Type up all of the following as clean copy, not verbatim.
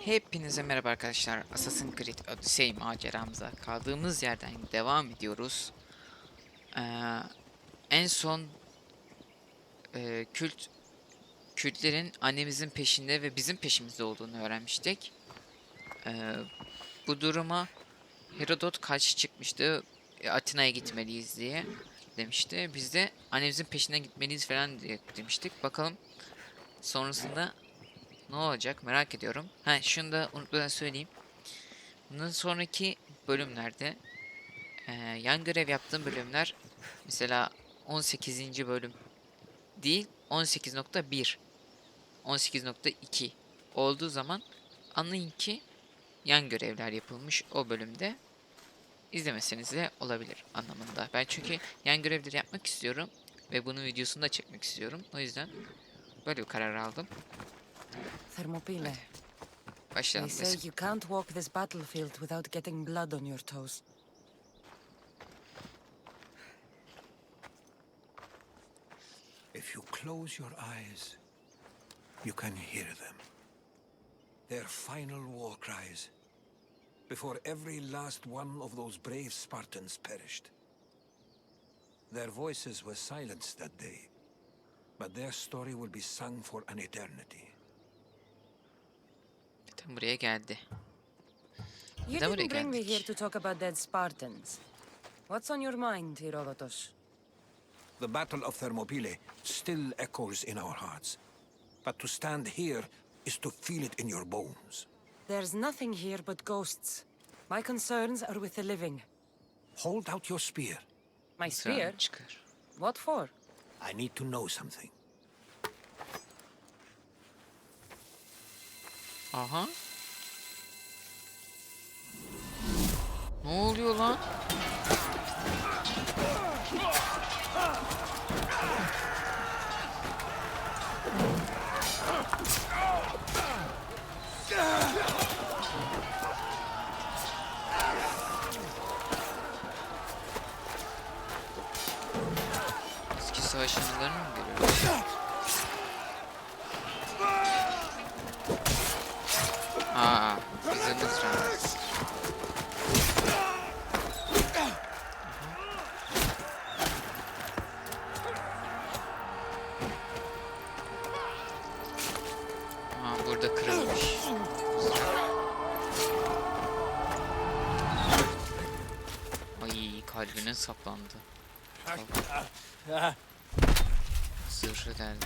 Hepinize merhaba arkadaşlar. Assassin's Creed Odyssey maceramıza kaldığımız yerden devam ediyoruz. Ee, en son kültlerin annemizin peşinde ve bizim peşimizde olduğunu öğrenmiştik. Ee, bu duruma Herodot karşı çıkmıştı. Atina'ya gitmeliyiz diye demişti. Biz de annemizin peşinden gitmeliyiz falan diye demiştik. Bakalım sonrasında ne olacak merak ediyorum. Ha, şunu da unutmadan söyleyeyim. Bundan sonraki bölümlerde yan görev yaptığım bölümler mesela 18. bölüm değil 18.1 18.2 olduğu zaman anlayın ki yan görevler yapılmış o bölümde, izlemeseniz de olabilir anlamında. Ben çünkü yan görevleri yapmak istiyorum ve bunun videosunu da çekmek istiyorum. O yüzden böyle bir karar aldım. Thermopyle. Hadi They başlayalım. say you can't walk this battlefield without getting blood on your toes. If you close your eyes, you can hear them. Their final war cries, before every last one of those brave Spartans perished. Their voices were silenced that day, but their story will be sung for an eternity. Tam buraya geldi. You Neden buraya didn't bring me geldik? here to talk about dead Spartans. What's on your mind, Herodotus? The Battle of Thermopylae still echoes in our hearts, but to stand here is to feel it in your bones. There's nothing here but ghosts. My concerns are with the living. Hold out your spear. My spear? Sen çıkar. What for? I need to know something. Aha. Ne oluyor lan? Eski savaş anılarını mı görüyoruz? Aa, bize mızrağı. Aa, burada kırılmış. Ay, kalbine saplandı. Zırhı deldi.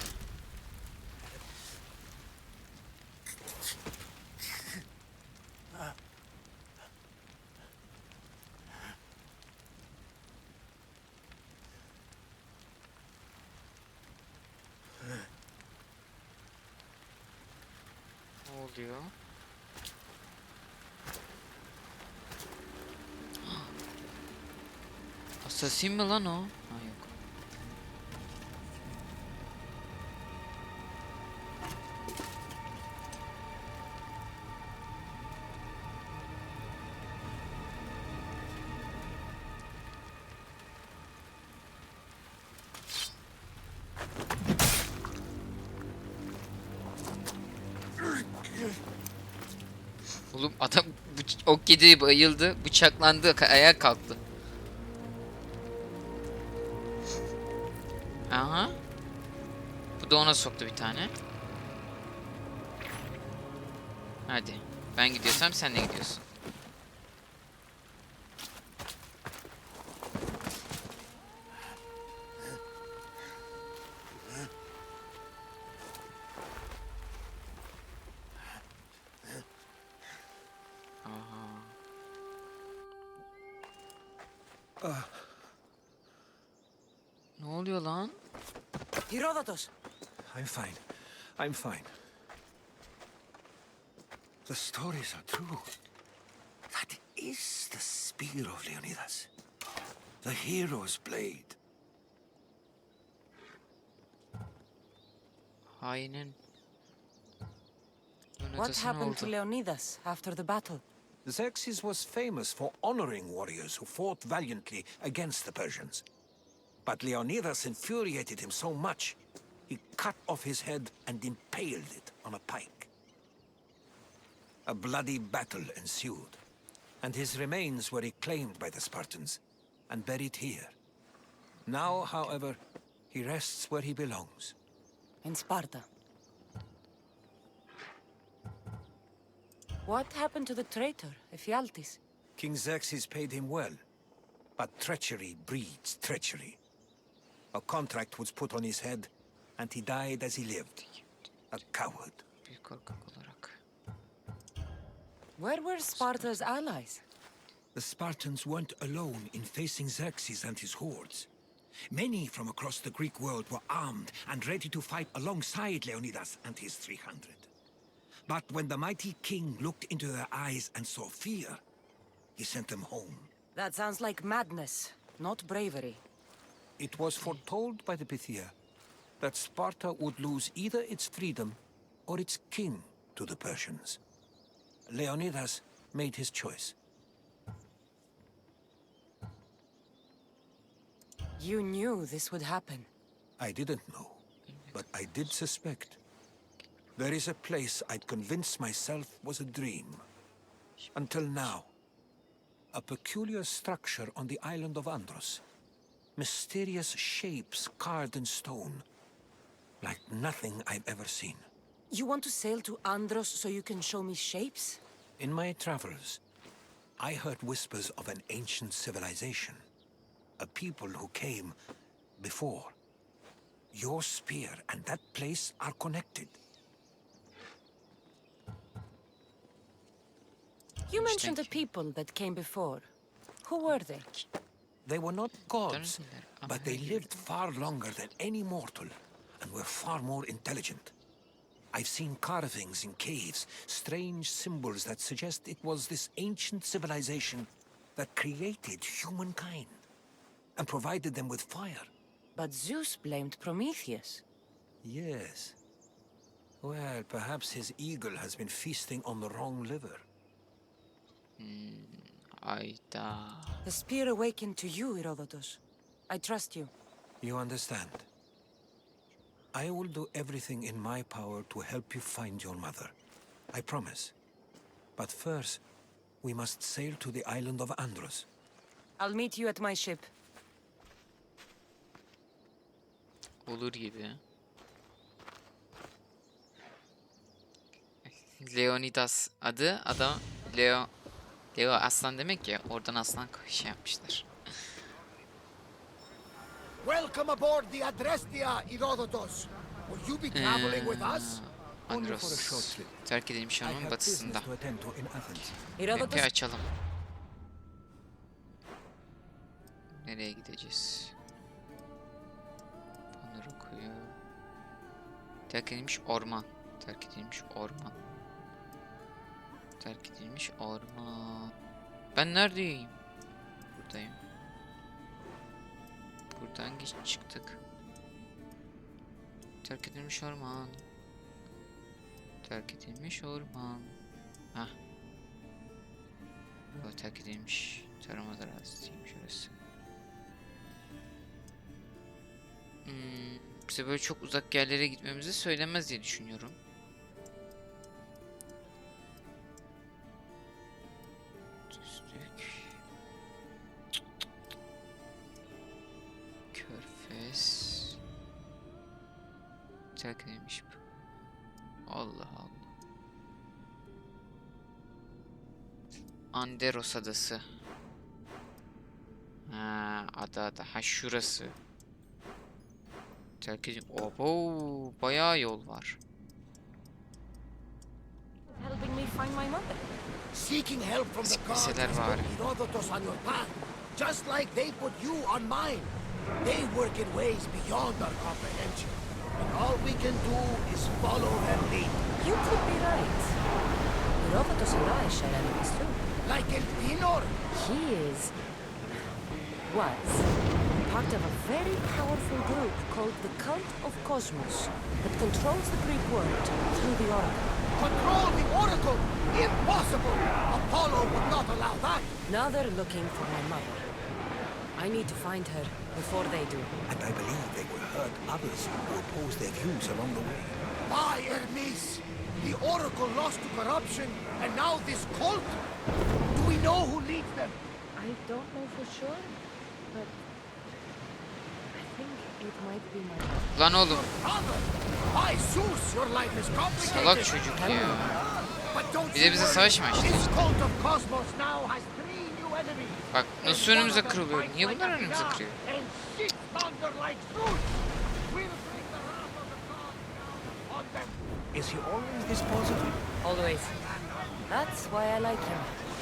Ne oluyor? Assassin mi lan o? Ha, yok. Oğlum adam ok yedi, bayıldı, bıçaklandı, ayağa kalktı. Aha. Bu da ona soktu bir tane. Hadi. Ben gidiyorsam sen de gidiyorsun. Aha. Ne oluyor lan? Herodotus! I'm fine. I'm fine. The stories are true. That is the spear of Leonidas. The hero's blade. Hainin. What Yönetesi ne happened to oldu? Leonidas after the battle? Xerxes was famous for honoring warriors who fought valiantly against the Persians. But Leonidas infuriated him so much, he cut off his head and impaled it on a pike. A bloody battle ensued, and his remains were reclaimed by the Spartans and buried here. Now, however, he rests where he belongs. In Sparta. What happened to the traitor, Ephialtes? King Xerxes paid him well, but treachery breeds treachery. A contract was put on his head, and he died as he lived. A coward. Bir korkak olarak. Where were Sparta's allies? The Spartans weren't alone in facing Xerxes and his hordes. Many from across the Greek world were armed and ready to fight alongside Leonidas and his 300. But when the mighty king looked into their eyes and saw fear, he sent them home. That sounds like madness, not bravery. It was foretold by the Pythia that Sparta would lose either its freedom or its king to the Persians. Leonidas made his choice. You knew this would happen. I didn't know, but I did suspect. There is a place I'd convinced myself was a dream. Until now. A peculiar structure on the island of Andros. Mysterious shapes carved in stone. Like nothing I've ever seen. You want to sail to Andros so you can show me shapes? In my travels, I heard whispers of an ancient civilization. A people who came before. Your spear and that place are connected. You mentioned the people that came before. Who were they? They were not gods, Tanrılar, but they lived far longer than any mortal and were far more intelligent. I've seen carvings in caves, strange symbols that suggest it was this ancient civilization that created humankind and provided them with fire. But Zeus blamed Prometheus. Yes. Well, perhaps his eagle has been feasting on the wrong liver. Ayda. The spear awakened to you, Herodotus. I trust you. You understand. I will do everything in my power to help you find your mother. I promise. But first, we must sail to the island of Andros. I'll meet you at my ship. Olur gibi. Leonidas adı adam Leo aslan demek ya, oradan aslan şey yapmışlar. Welcome aboard the Adrestia, Herodotus. Will you be traveling with us? Only for a short Andros trip. terk edilmiş I onun have batısında. business to attend to in Athens. Herodotus, Map'i açalım. Nereye gideceğiz? Bunları okuyor. Terk edilmiş orman. Terk edilmiş orman. Terk edilmiş orman. Ben neredeyim? Buradayım. Buradan çıktık. Terk edilmiş orman. Terk edilmiş orman. Hah. Bu terk edilmiş tarım arazisiymiş orası. Bize böyle çok uzak yerlere gitmemizi söylemez diye düşünüyorum. Düzlük. Körfez. Terk edilmiş bu. Allah Allah. Anderos adası. Ha, ada. Ha, şurası. Terk edin. Oho, bayağı yol var. helping me find my mother. Seeking help from the gods Sikmeseler has bari. put Herodotus on your path, just like they put you on mine. They work in ways beyond our comprehension, and all we can do is follow their lead. You could be right. Herodotus and I share enemies too. Like El Pinor. He was part of a very powerful group called the Cult of Cosmos that controls the Greek world through the Oracle. Control the oracle! Impossible! Apollo would not allow that! Now they're looking for my mother. I need to find her before they do. And I believe they will hurt others who oppose their views along the way. By Hermes! The Oracle lost to corruption, and now this cult? Do we know who leads them? I don't know for sure, but I think it might be my dad. Lan oğlum. Father! By Zeus, your life is complicated. Salak çocuk ya. But don't Bir de you bize worry. savaş mı açtı? This cult of Cosmos now has 3 new enemies. Bak nasıl önümüze kırılıyor? Niye bunlar önümüze kırıyor? And shit thunder like Zeus. We'll bring the wrath of the gods down on them. Is he always this positive? Always. That's why I like him.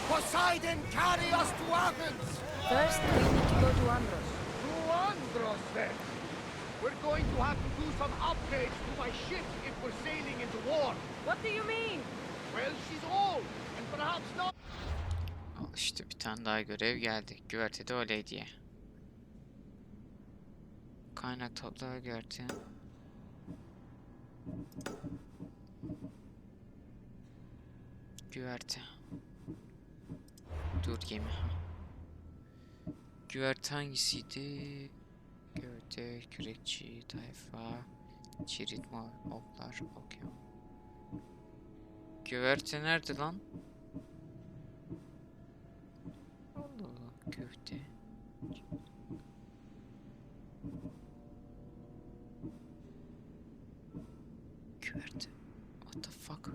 Poseidon, carry us to Athens. First, we need to go to Andros. To Andros, then. We're going to have to do some upgrades to my ship if we're sailing into war. What do you mean? Well, she's old, and perhaps not. Al işte bir tane daha görev geldi. Güvertede oley diye. Kaynak topla güverte. Güverte. Dur gemi. Güverte hangisiydi? Güverte, kürekçi, tayfa, cirit, oklar, okey. Güverte nerede lan? Allah Allah, köfte. Güverte. What the fuck?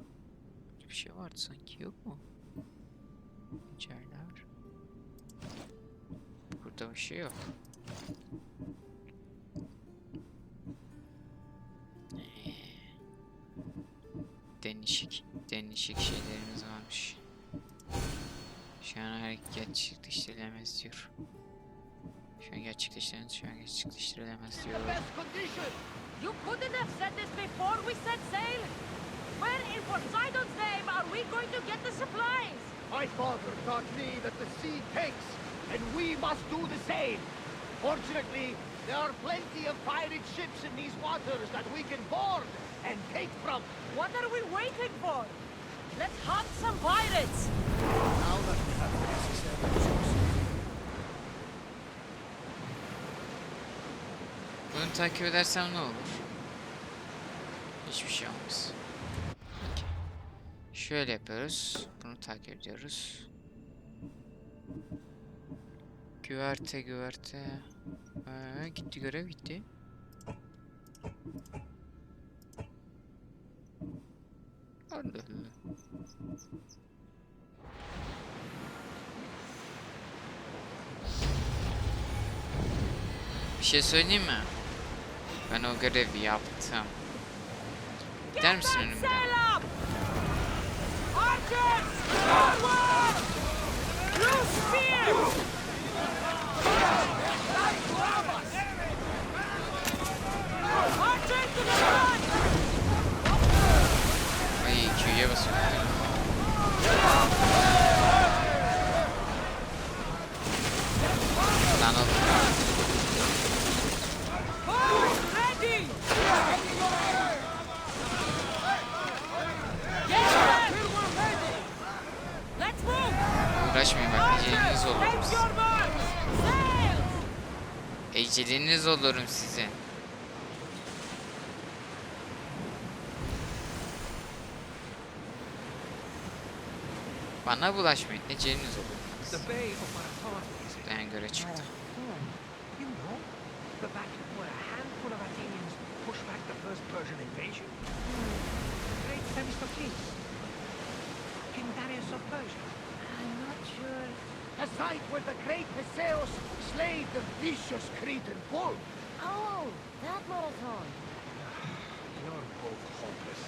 Bir şey vardı sanki, yok mu? İçeriler. Burada bir şey yok. Değişik şeylerimiz varmış. Şu an gerçekleştirilemez diyor. Şu an gerçekleştirilemez diyor. The best condition. You couldn't have said this before we set sail. Where in Poseidon's name are we going to get the supplies? My father taught me that the sea takes, and we must do the same. Fortunately, there are plenty of pirate ships in these waters that we can board and take from. What are we waiting for? Let's hunt some pirates. Now that we have the necessary resources. Bunu takip edersem ne olur? Hiçbir şey olmaz. Peki. Şöyle yapıyoruz. Bunu takip ediyoruz. Güverte. Gitti, görev gitti. Allah Allah. Bir şey söyleyeyim mi? Ben o görevi yaptım. Gider misin önümden? up! Archers! Forward! Use spear! Archers to the front! Ay Q'ye basıyorum. Lan oğlum. Ready! Get them! Let's move! Uğraşmayın bak, eceliniz olurum Take size. your marks! Sail! Eceliniz olurum size. Bana bulaşmayın, eceliniz olurum. The Bay of Marathon, is it? Ben göre çıktı. You know, the battle where a handful of Athenians pushed back the first Persian invasion? Great Themistocles. King Darius of Persia. I'm not sure. A site where the great Theseus slayed the vicious Cretan bull. Oh, that marathon. You're both hopeless.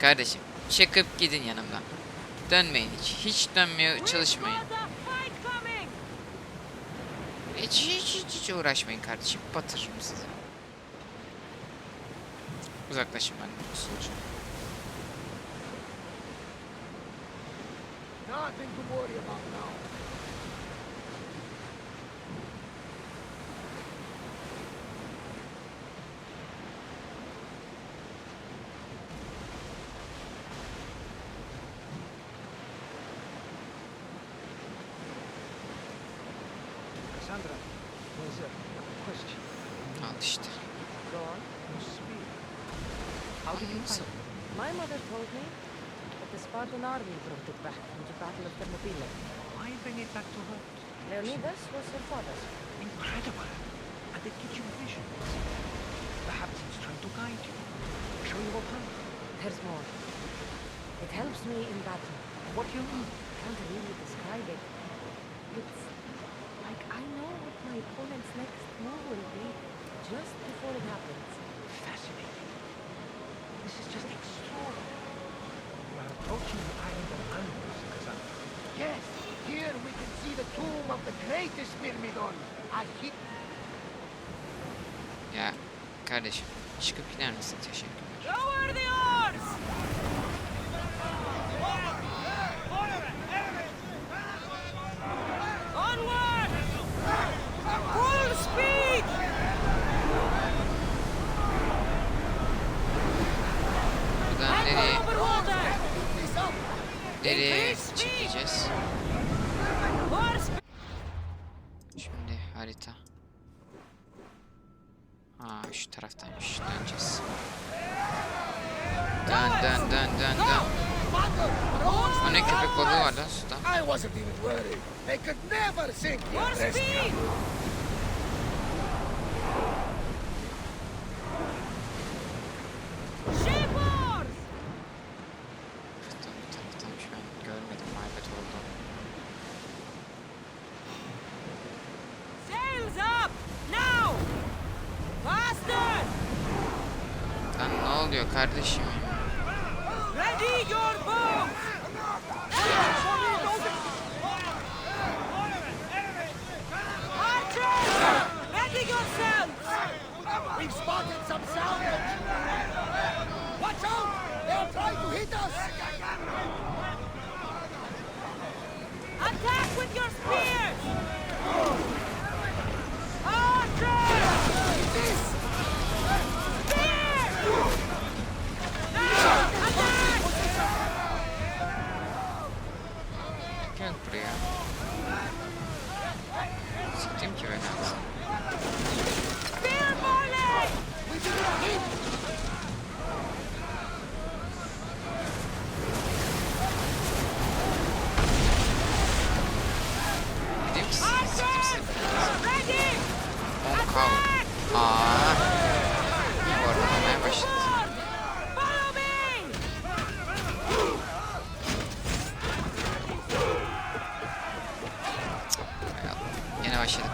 Kardeşim, çıkıp gidin yanımdan. Dönmeyin hiç. Hiç dönmeye çalışmayın. We've got a fight coming! Hiç uğraşmayın kardeşim. Batırırım sizi. Uzaklaşın benden usulca. Nothing to worry about now. Cassandra, there's a question. Al işte. Go How did you Nasıl? find it? My mother told me that the Spartan army brought it back from the Battle of Thermopylae. Why bring it back to her? Leonidas was her father's. Incredible. And it gives you visions. Perhaps it's trying to guide you. Show you a path. There's more. It helps me in battle. What do you mean? I can't really describe it. It's like I know what my opponent's next move will be just before it happens. Fascinating. This is just extraordinary. You are approaching the island of Andros, Cassandra. Yes, here we can see the tomb of the greatest Myrmidon. Ya kardeşim çıkıp gider misin? Teşekkürler. Lower the oars! Onward! Full speed! Buradan nereye Over water! nereye çekeceğiz? More speed! Şimdi harita. Ha şu taraftaymış. Döneceğiz. Dön. O ne köpek balığı var lan suda. I wasn't even worried. They could never sink the More speed! Shipboard! Bu taraftaymış, ben görmedim, maybet oldu. Sails up! Now! Faster! Lan ne oluyor kardeşim? Ready your boat! Archers! Ready yourselves! We've spotted some salvage! Watch out! They are trying to hit us! Attack with your spears! Archers! Spears! Now! Attack! Gel buraya. Siktim ki ben aslında. Spear volley! We did not hit! Gideyim mi? Siktim sizi. Ready! 10 kaldı. Aaa. Korkmamaya başladı. Forward! Follow me! Hay Allah. Yine başladık.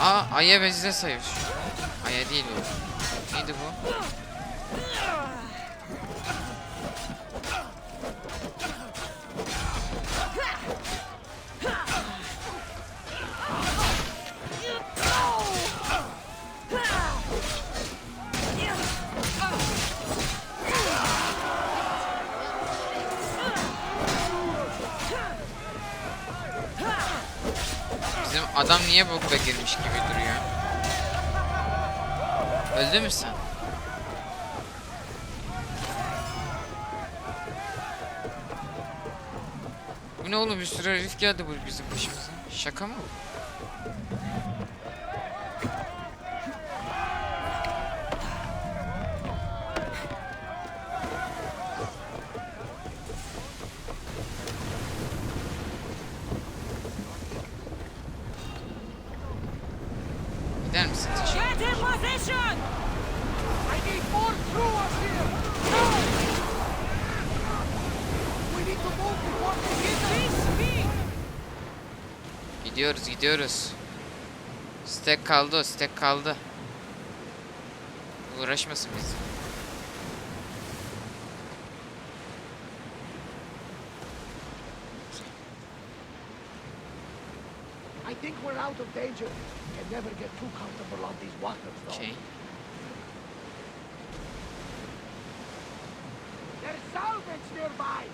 Aa, Ay'a benzize sayıyor. Ay'a değil o. Neydi bu? Bizim adam niye bokla girmiş gibi duruyor? Öldü mü sen? Bu ne oğlum, bir sürü herif geldi bu bizim başımıza. Şaka mı? Gider misin? Get in position! I need more throwers here! We need to move before they hit us! Speed! Gidiyoruz. Stack kaldı o, stack kaldı. Uğraşmasın bizi. I think we're out of danger. Can never get too comfortable on these waters, though. Şey. There's salvage nearby!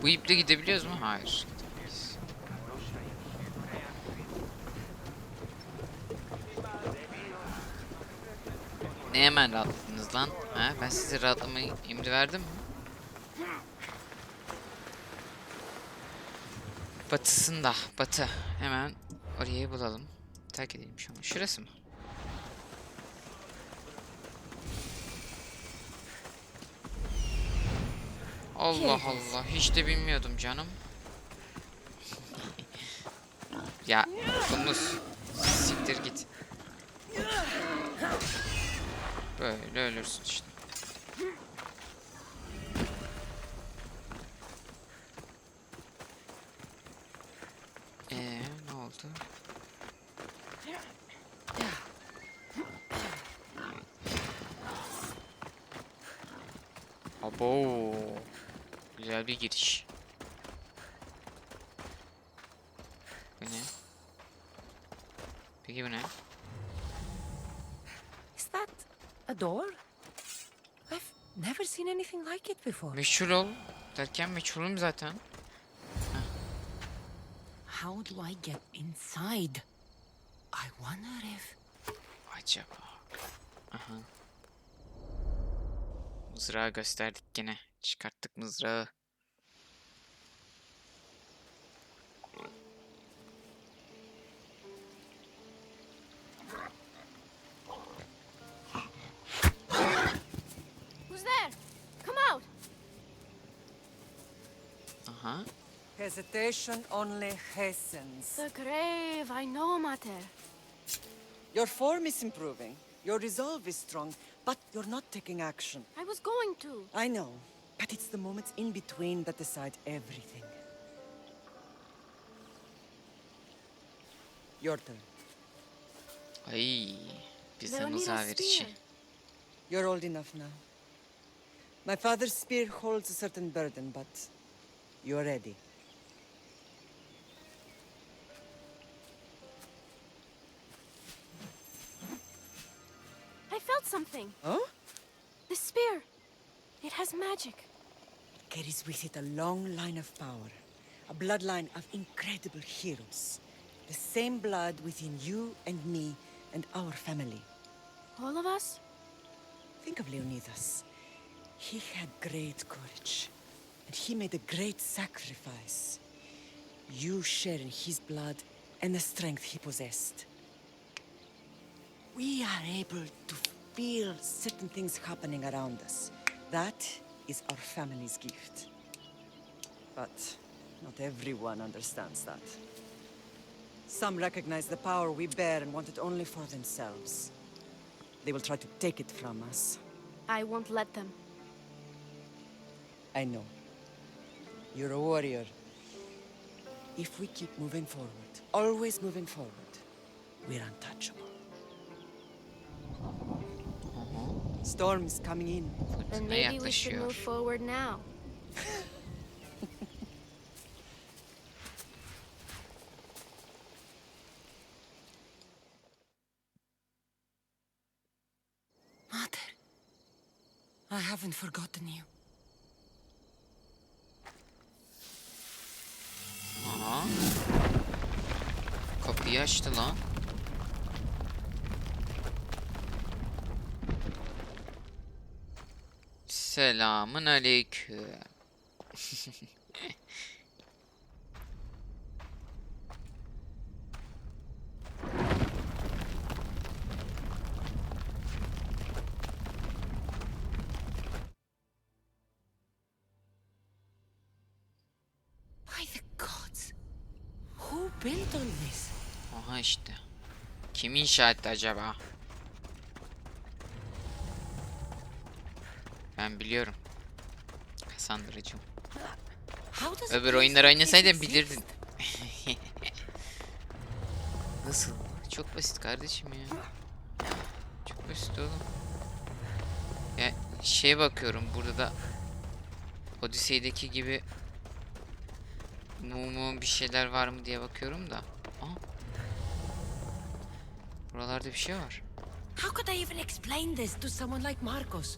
Bu iple gidebiliyoruz mu? Hayır. Gidemeyiz. Ne hemen rahatladınız lan? Ha? Ben size rahatlamayı emri verdim mi? Batısında. Batı. Hemen orayı bulalım. Terk edelim şu an. Şurası mı? Allah Allah. Hiç de bilmiyordum canım. Ya domuz. Siktir git. Böyle ölürsün işte. Ne oldu? Abo. Güzel bir giriş. Bu ne? Peki bu ne? Is that a door? I've never seen anything like it before. Meşhur ol derken meşhurum zaten. How do I get inside? I wonder if... Acaba. Aha. Mızrağı gösterdik gene. Çıkarttık mızrağı. Who's there? Come out! Aha. Hesitation only hastens. The grave, I know, Mater. Your form is improving. Your resolve is strong, but you're not taking action. I was going to. I know, but it's the moments in between that decide everything. Your turn. Ay. Bize Leonida's mızrağı verişi. spear. You're old enough now. My father's spear holds a certain burden, but you're ready. I felt something. Huh? The spear. It has magic. Carries with it a long line of power, a bloodline of incredible heroes. The same blood within you and me and our family. All of us? Think of Leonidas. He had great courage, and he made a great sacrifice. You share in his blood and the strength he possessed. We are able to feel certain things happening around us. That is our family's gift. But not everyone understands that. Some recognize the power we bear and want it only for themselves. They will try to take it from us. I won't let them. I know. You're a warrior. If we keep moving forward, always moving forward, we're untouchable. Storm is coming in. Then Fırtına maybe we should yaklaşıyor. move forward now. Mother, I haven't forgotten you. Aha. Kapıyı açtı lan. Selamın aleyküm. By the gods, who built all this? Aha işte. Kim inşa etti acaba? Ben biliyorum. Cassandra'cığım. How does Öbür a oyunlar place like this oynasaydın exist? bilirdin. Nasıl? Çok basit kardeşim ya. Çok basit oğlum. Ya şeye bakıyorum burada da Odyssey'deki gibi mumu bir şeyler var mı diye bakıyorum da. Aa. Buralarda bir şey var. How could I even explain this to someone like Marcos?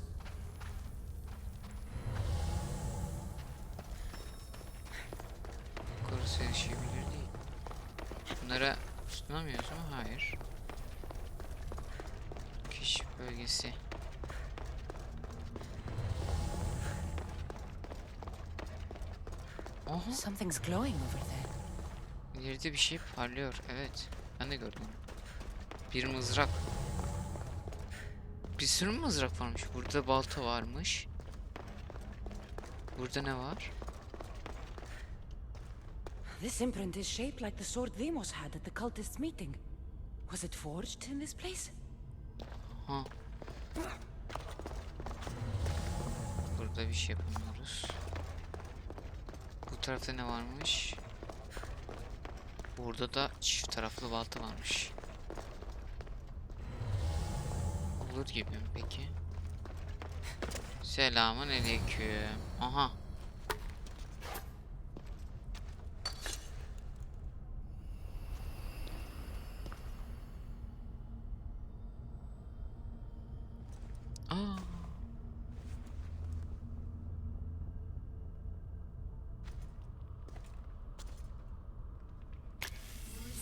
erişebilir değil. Bunlara tutunamıyoruz mu? Hayır. Keşif bölgesi. Aha. Something's glowing over there. İleride bir şey parlıyor. Evet. Ben de gördüm. Bir mızrak. Bir sürü mızrak varmış. Burada balta varmış. Burada ne var? This imprint is shaped like the sword Demos had at the cultist meeting. Was it forged in this place? Ha. Burada bir şey yapamıyoruz. Bu tarafta ne varmış? Burada da çift taraflı balta varmış. Olur gibi mi peki? Selamun aleyküm. Aha. Aa.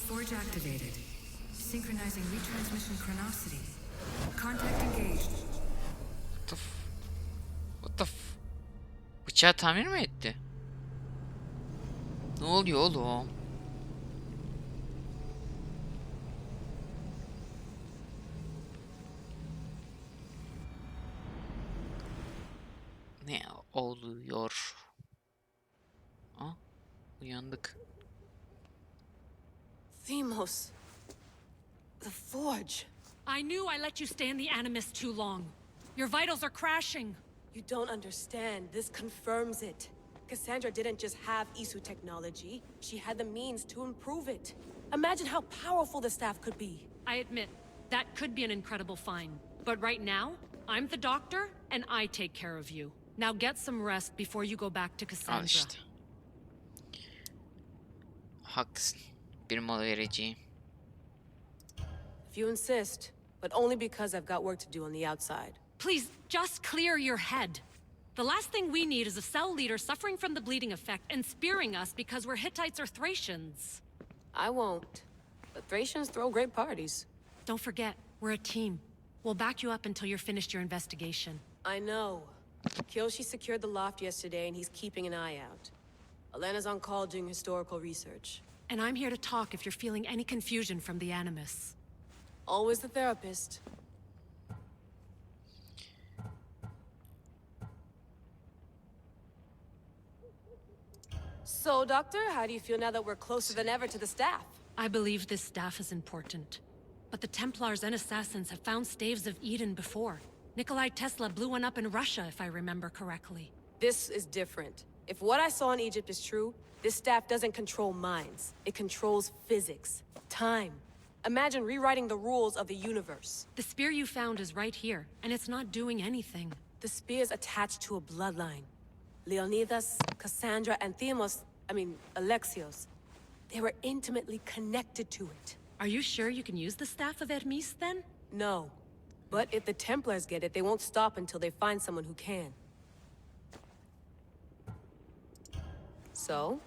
Forge activated. Synchronizing retransmission chronicity. Contact engaged. What the f... Bıçağı tamir mi etti? Ne oluyor oğlum? Ne oluyor? Ha? Uyandık. Demos. The forge. I knew I let you stay in the Animus too long. Your vitals are crashing. You don't understand. This confirms it. Cassandra didn't just have Isu technology. She had the means to improve it. Imagine how powerful the staff could be. I admit, that could be an incredible find. But right now, I'm the doctor, and I take care of you. Now get some rest before you go back to Al Cassandra. işte. Haklısın. Bir mola vereceğim. If you insist, but only because I've got work to do on the outside. Please, just clear your head. The last thing we need is a cell leader suffering from the bleeding effect and spearing us because we're Hittites or Thracians. I won't. But Thracians throw great parties. Don't forget, we're a team. We'll back you up until you're finished your investigation. I know. Kyoshi secured the loft yesterday and he's keeping an eye out. Elena's on call doing historical research. And I'm here to talk if you're feeling any confusion from the Animus. Always the therapist. So, Doctor, how do you feel now that we're closer than ever to the staff? I believe this staff is important. But the Templars and Assassins have found staves of Eden before. Nikolai Tesla blew one up in Russia, if I remember correctly. This is different. If what I saw in Egypt is true, this staff doesn't control minds. It controls physics, time. Imagine rewriting the rules of the universe. The spear you found is right here, and it's not doing anything. The spear's attached to a bloodline. Leonidas, Cassandra, and Alexios. They were intimately connected to it. Are you sure you can use the Staff of Hermes, then? No. But if the Templars get it, they won't stop until they find someone who can. So,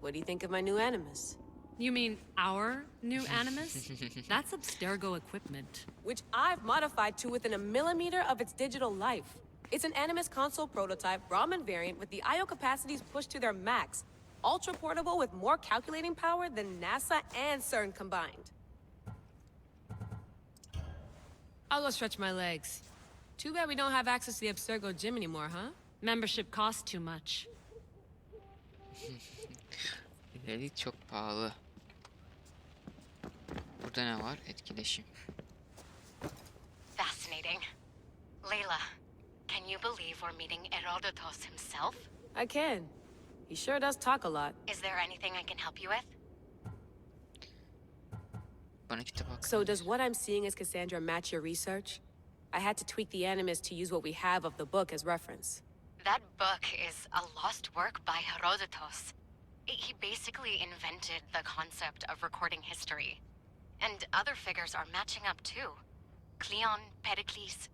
what do you think of my new Animus? You mean our new Animus? That's Abstergo equipment. Which I've modified to within a millimeter of its digital life. It's an Animus console prototype Raman variant with the I/O capacities pushed to their max. Ultra portable with more calculating power than NASA and CERN combined. I'll go stretch my legs. Too bad we don't have access to the Abstergo gym anymore, huh? Membership costs too much. İleri çok pahalı. Burada ne var? Etkileşim. Fascinating. Layla, can you believe we're meeting Herodotus himself? I can. He sure does talk a lot. Is there anything I can help you with? Bana kitap hakkında. So does what I'm seeing as Cassandra match your research? I had to tweak the Animus to use what we have of the book as reference. That book is a lost work by Herodotus. He basically invented the concept of recording history. And other figures are matching up too. Cleon, Pericles.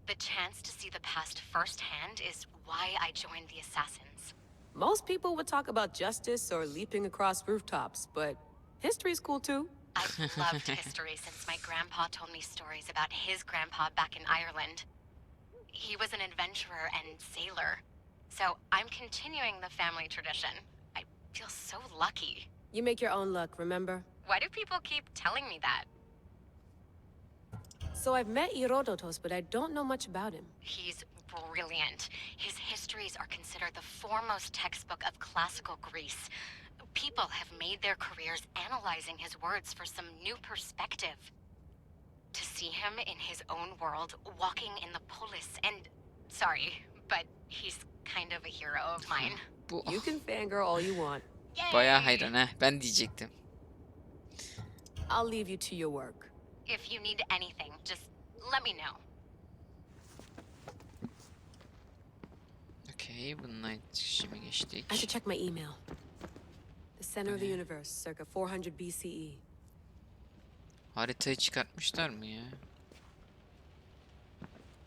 The chance to see the past firsthand is why I joined the Assassins. Most people would talk about justice or leaping across rooftops, but history's cool too. I've loved history since my grandpa told me stories about his grandpa back in Ireland. He was an adventurer and sailor, so I'm continuing the family tradition. I feel so lucky. You make your own luck, remember? Why do people keep telling me that? So I've met Herodotus, but I don't know much about him. He's brilliant. His histories are considered the foremost textbook of classical Greece. People have made their careers analyzing his words for some new perspective. To see him in his own world, walking in the polis, and... Sorry, but he's kind of a hero of mine. Bu You can fangirl all you want. bayağı hayran ha. Ben diyecektim. I'll leave you to your work. If you need anything, just let me know. Okey, bununla iletişime geçtik. I should check my email. The center of the universe, circa 400 BCE. Haritayı çıkartmışlar mı ya?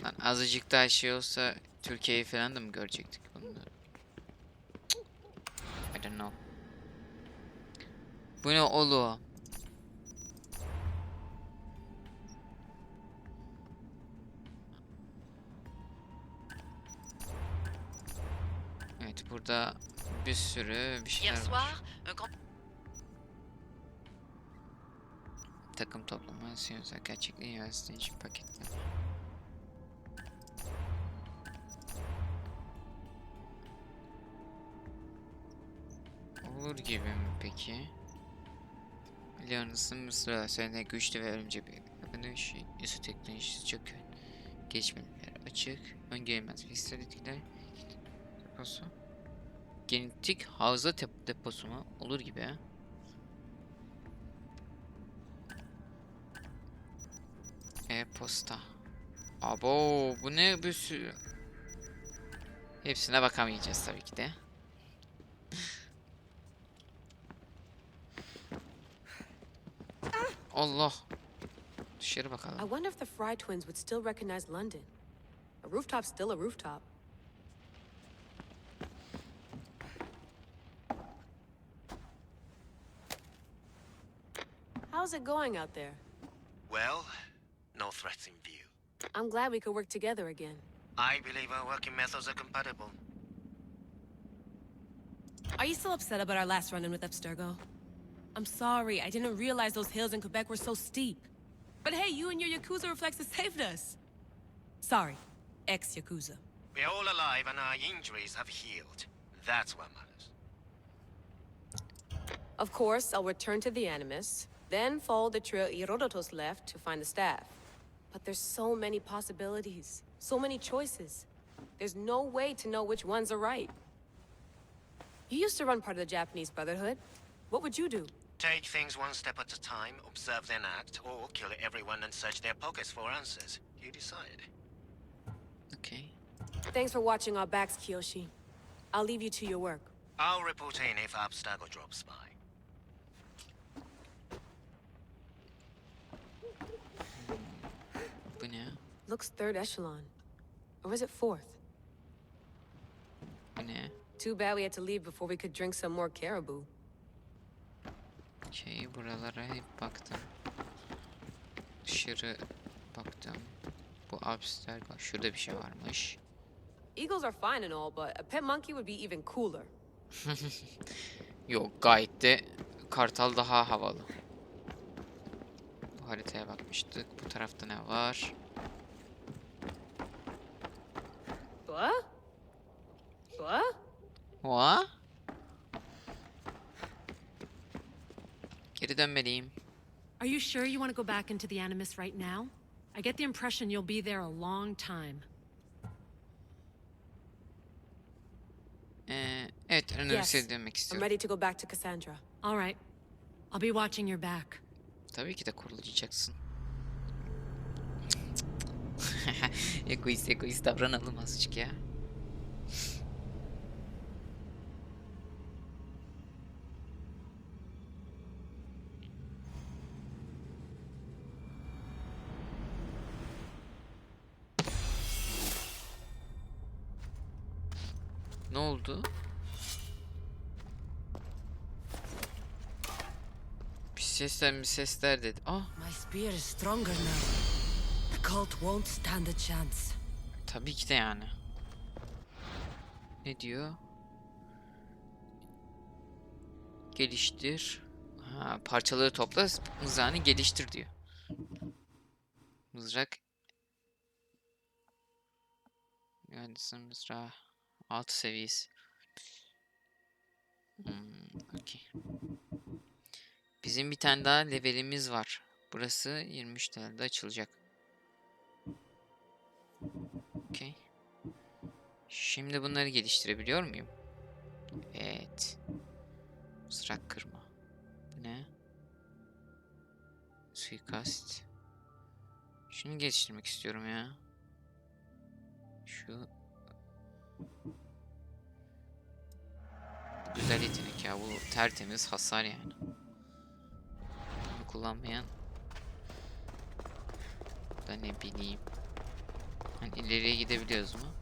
Lan azıcık daha şey olsa Türkiye'yi falan da mı görecektik bunda? I don't know. Bu ne oluyor? Evet, burada bir sürü bir şeyler var. Takım toplama, siyasal gerçekliği yansıtı için paketleme. Olur gibi mi peki? Leonus'un Mısır'a seninle güçlü ve ölümcül bir yapınış, isu teknolojisi çok geçmeler açık, öngörülmez fiziksel etkiler deposu. Genetik hafıza deposu mu? Olur gibi ha. E-posta. Abo, bu ne bir sürü. Hepsine bakamayacağız tabii ki de. Allah. Dışarı I bakalım. wonder if the Fry twins would still recognize London. A rooftop's still a rooftop. How's it going out there? Well, no threats in view. I'm glad we could work together again. I believe our working methods are compatible. Are you still upset about our last run-in with Abstergo? I'm sorry, I didn't realize those hills in Quebec were so steep. But hey, you and your Yakuza reflexes saved us. Sorry, ex-Yakuza. We're all alive and our injuries have healed. That's what matters. Of course, I'll return to the Animus, then follow the trail Herodotus left to find the staff. But there's so many possibilities, so many choices. There's no way to know which ones are right. You used to run part of the Japanese Brotherhood. What would you do? Take things one step at a time, observe then act, or kill everyone and search their pockets for answers. You decide. Okay. Thanks for watching our backs, Kiyoshi. I'll leave you to your work. I'll report in if Abstergo drops by. Bu ne? Looks third echelon. Or is it fourth? Bu ne? Too bad we had to leave before we could drink some more caribou. Buralara hep baktım. Dışarı baktım. Bu abster bak şurada bir şey varmış. Eagles are fine and all, but a pet monkey would be even cooler. Yok, gayet de kartal daha havalı. Bu haritaya bakmıştık. Bu tarafta ne var? What? What? What? Geri dönmeliyim. Are you sure you want to go back into the Animus right now? I get the impression you'll be there a long time. Evet, üniversiteye dönmek I'm istiyorum. ready to go back to Cassandra. All right. I'll be watching your back. Tabii ki de kurulayacaksın. Egoist davranalım azıcık ya. Ne oldu? Sesler dedi. Ah, My spear is stronger now. The cult won't stand a chance. tabii ki de yani. Ne diyor? Geliştir. Ha, parçaları topla, mızrağını geliştir diyor. Mızrak. Mühendisin mızrağı. 6 seviyesi. Okey. Bizim bir tane daha levelimiz var. Burası 23 TL'de açılacak. Okey. Şimdi bunları geliştirebiliyor muyum? Evet. Mızrak kırma. Bu ne? Suikast. Şunu geliştirmek istiyorum ya. Şu. Bu güzel yetenek ya. Bu tertemiz hasar yani. Bunu kullanmayan da ne bileyim. Hani ileriye gidebiliyoruz mu?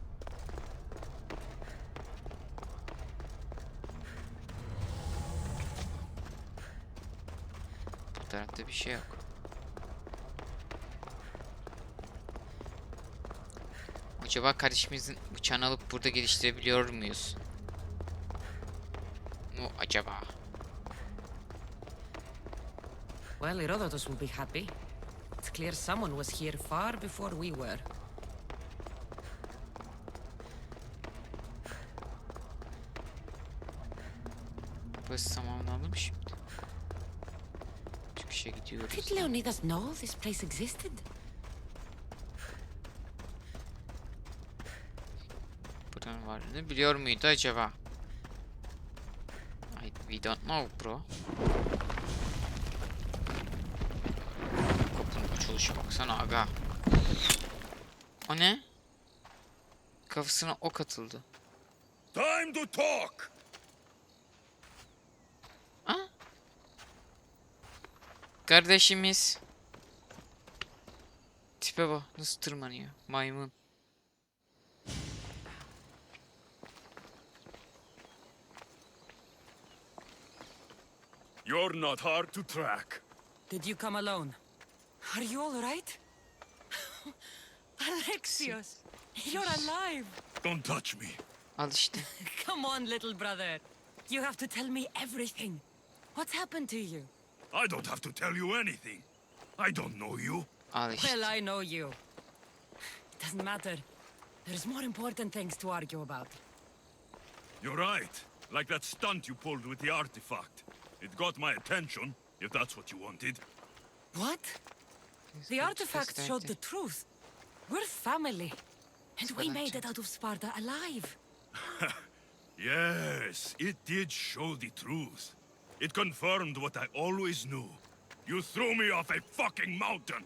Bu tarafta bir şey yok. Acaba kardeşimizin bıçağını alıp burada geliştirebiliyor muyuz? Mu acaba? Well, Herodotus will be happy. It's clear someone was here far before we were. Burası tamamlandı mı şimdi? Çıkışa gidiyoruz. Did Leonidas know this place existed? Buranın varlığını biliyor muydu acaba? We don't know bro. Kapının açılışı baksana aga. O ne? Kafasına ok atıldı. Time to talk! Ha? Kardeşimiz. Tipe bak nasıl tırmanıyor. Maymun. You're not hard to track. Did you come alone? Are you all right? Alexios, you're alive. Don't touch me. Al işte. Come on, little brother. You have to tell me everything. What's happened to you? I don't have to tell you anything. I don't know you. Al işte. Well, I know you. It doesn't matter. There's more important things to argue about. You're right. Like that stunt you pulled with the artifact. It got my attention, if that's what you wanted. What? The artifact showed the truth. We're family. And we made it out of Sparta alive. Yes, it did show the truth. It confirmed what I always knew. You threw me off a fucking mountain.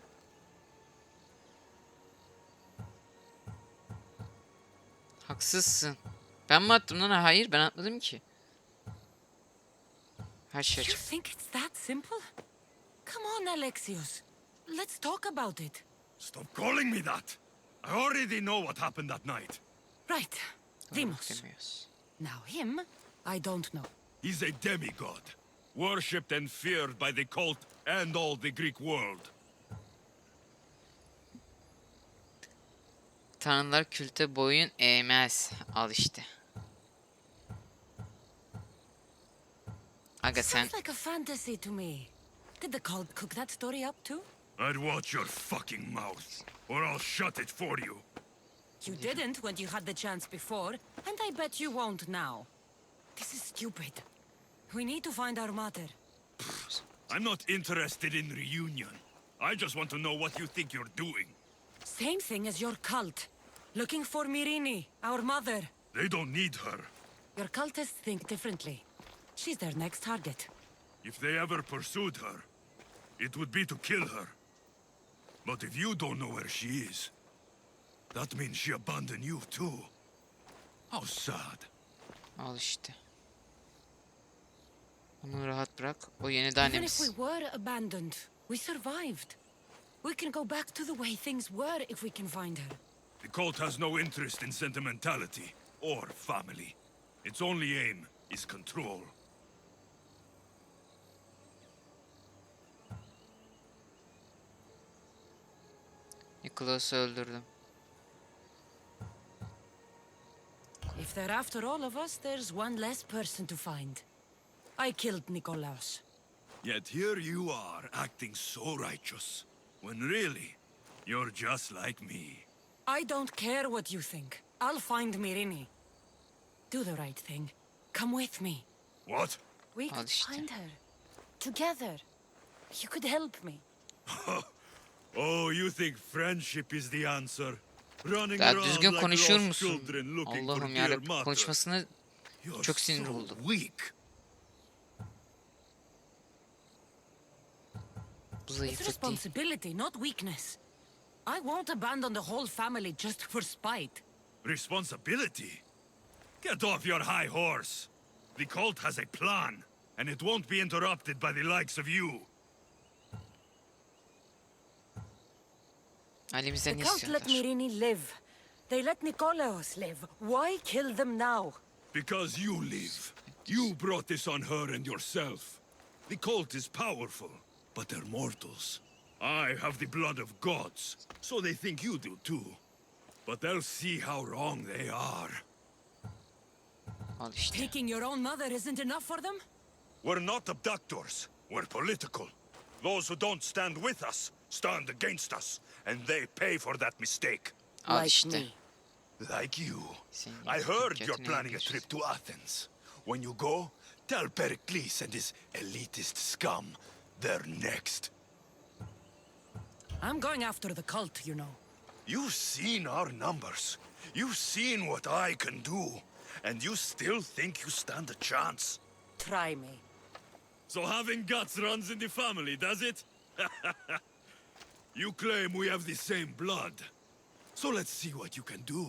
Haksızsın. Ben mi attım lan? Hayır ben atmadım ki. Her şey You açık. think it's that simple? Come on, Alexios. Let's talk about it. Stop calling me that. I already know what happened that night. Right. Demos. Demiyoruz. Now him, I don't know. He's a demigod, worshipped and feared by the cult and all the Greek world. Tanrılar külte boyun eğmez. Al işte. Aga sen... Sounds like a fantasy to me. Did the cult cook that story up too? I'd watch your fucking mouth, or I'll shut it for you. You didn't when you had the chance before, and I bet you won't now. This is stupid. We need to find our mother. I'm not interested in reunion. I just want to know what you think you're doing. Same thing as your cult. Looking for Mirini, our mother. They don't need her. Your cultists think differently. She's their next target. If they ever pursued her, it would be to kill her. But if you don't know where she is, that means she abandoned you too. How sad. Al işte. Onu rahat bırak. O yeni de Even if we annemiz. were abandoned, we survived. We can go back to the way things were if we can find her. The cult has no interest in sentimentality or family. Its only aim is control. Nicholas'ı öldürdüm. If they're after all of us, there's one less person to find. I killed Nikolaos. Yet here you are, acting so righteous, when really, you're just like me. I don't care what you think. I'll find Mirini. Do the right thing. Come with me. What? We could find her. Together. You could help me. Oh, you think friendship is the answer? Running Ya around düzgün like konuşur lost musun? children looking for Allah'ım dear yarabbim, mother. konuşmasını You're çok sinir so oldum. weak. Bu It's zayıflık değil. responsibility, not weakness. I won't abandon the whole family just for spite. Responsibility? Get off your high horse. The cult has a plan, and it won't be interrupted by the likes of you. Ailemizden The ne cult let istiyorlar? Mirini live. They let Nikolaos live. Why kill them now? Because you live. You brought this on her and yourself. The cult is powerful, but they're mortals. I have the blood of gods, so they think you do too. But they'll see how wrong they are. Al işte. Taking your own mother isn't enough for them? We're not abductors. We're political. Those who don't stand with us stand against us, and they pay for that mistake. Al işte. Like you. Senin I heard you're götüne planning a yapıyorsun. trip to Athens. When you go, tell Pericles and his elitist scum they're next. I'm going after the cult, you know. You've seen our numbers. You've seen what I can do. And you still think you stand a chance? Try me. So having guts runs in the family, does it? You claim we have the same blood. So let's see what you can do.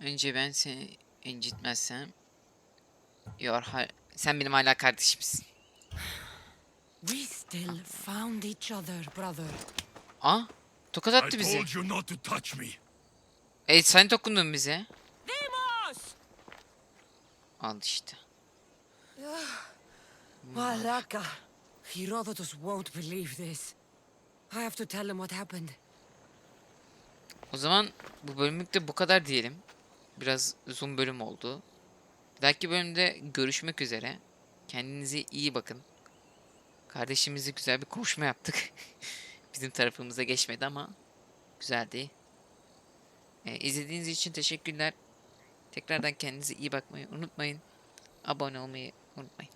Önce ben seni incitmezsem... Sen benim hala kardeşimsin. We still found each other, brother. Tokat I attı bizi. told you not to touch me. Sen dokundun bize. Demos! Al işte. Malaka. Herodotus won't believe this. I have to tell him what happened. O zaman bu bölümlük de bu kadar diyelim. Biraz uzun bölüm oldu. Bir dahaki bölümde görüşmek üzere. Kendinize iyi bakın. Kardeşimizle güzel bir konuşma yaptık. Bizim tarafımıza geçmedi ama güzeldi. İzlediğiniz için teşekkürler. Tekrardan kendinize iyi bakmayı unutmayın. Abone olmayı unutmayın.